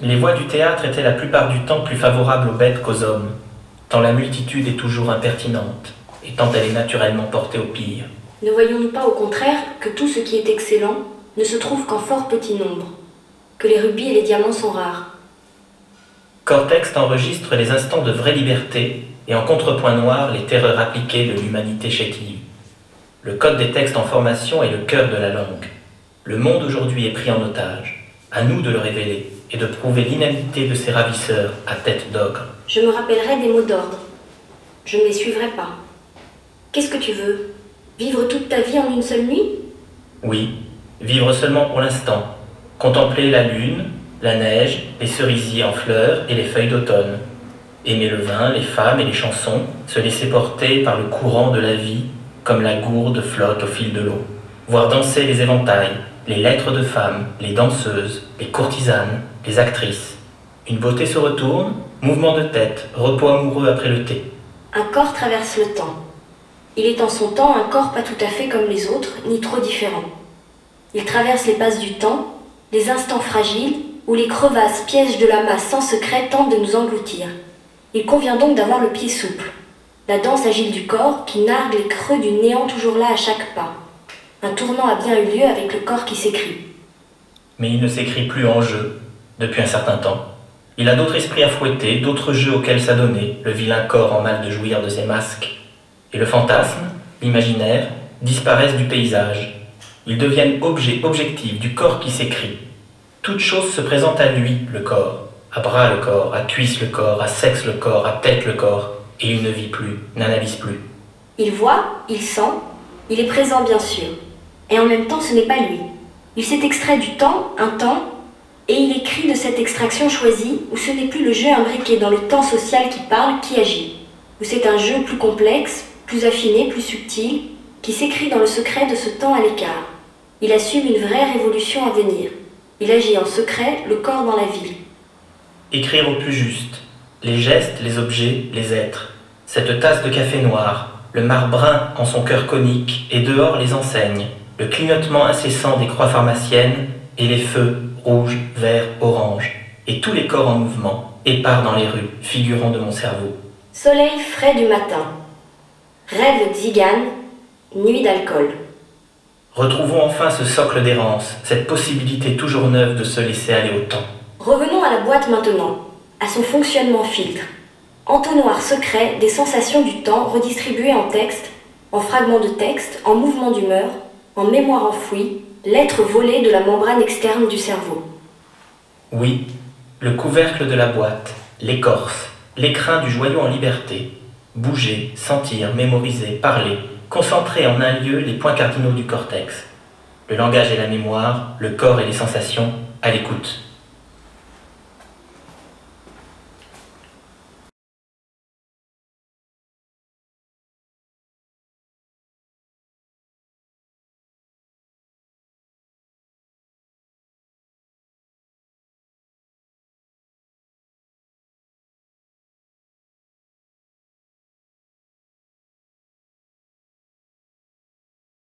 Les voix du théâtre étaient la plupart du temps plus favorables aux bêtes qu'aux hommes, tant la multitude est toujours impertinente, et tant elle est naturellement portée au pire. Ne voyons-nous pas au contraire que tout ce qui est excellent ne se trouve qu'en fort petit nombre, que les rubis et les diamants sont rares? Cortex enregistre les instants de vraie liberté et en contrepoint noir les terreurs appliquées de l'humanité chétive. Le code des textes en formation est le cœur de la langue. Le monde aujourd'hui est pris en otage. À nous de le révéler et de prouver l'inanité de ces ravisseurs à tête d'ogre. Je me rappellerai des mots d'ordre. Je ne les suivrai pas. Qu'est-ce que tu veux? Vivre toute ta vie en une seule nuit? Oui, vivre seulement pour l'instant. Contempler la lune, la neige, les cerisiers en fleurs et les feuilles d'automne. Aimer le vin, les femmes et les chansons, se laisser porter par le courant de la vie, comme la gourde flotte au fil de l'eau. Voir danser les éventails, les lettres de femmes, les danseuses, les courtisanes, les actrices. Une beauté se retourne, mouvement de tête, repos amoureux après le thé. Un corps traverse le temps. Il est en son temps un corps pas tout à fait comme les autres, ni trop différent. Il traverse les passes du temps, les instants fragiles, où les crevasses pièges de la masse sans secret tentent de nous engloutir. Il convient donc d'avoir le pied souple. La danse agile du corps qui nargue les creux du néant toujours là à chaque pas. Un tournant a bien eu lieu avec le corps qui s'écrie. Mais il ne s'écrit plus en jeu, depuis un certain temps. Il a d'autres esprits à fouetter, d'autres jeux auxquels s'adonner, le vilain corps en mal de jouir de ses masques. Et le fantasme, l'imaginaire, disparaissent du paysage. Ils deviennent objets objectifs du corps qui s'écrit. Toute chose se présente à lui, le corps. À bras le corps, à cuisse le corps, à sexe le corps, à tête le corps. Et il ne vit plus, n'analyse plus. Il voit, il sent, il est présent bien sûr. Et en même temps ce n'est pas lui. Il s'est extrait du temps, un temps, et il écrit de cette extraction choisie où ce n'est plus le jeu imbriqué dans le temps social qui parle, qui agit. Où c'est un jeu plus complexe, plus affiné, plus subtil, qui s'écrit dans le secret de ce temps à l'écart. Il assume une vraie révolution à venir. Il agit en secret, le corps dans la ville. Écrire au plus juste. Les gestes, les objets, les êtres. Cette tasse de café noir, le marbrun en son cœur conique, et dehors les enseignes, le clignotement incessant des croix pharmaciennes, et les feux, rouges, verts, oranges, et tous les corps en mouvement, épars dans les rues, figurants de mon cerveau. Soleil frais du matin. Rêve tzigane, nuit d'alcool. Retrouvons enfin ce socle d'errance, cette possibilité toujours neuve de se laisser aller au temps. Revenons à la boîte maintenant, à son fonctionnement filtre. Entonnoir secret des sensations du temps redistribuées en texte, en fragments de texte, en mouvements d'humeur, en mémoire enfouie, lettres volées de la membrane externe du cerveau. Oui, le couvercle de la boîte, l'écorce, l'écrin du joyau en liberté. Bouger, sentir, mémoriser, parler, concentrer en un lieu les points cardinaux du cortex. Le langage et la mémoire, le corps et les sensations, à l'écoute.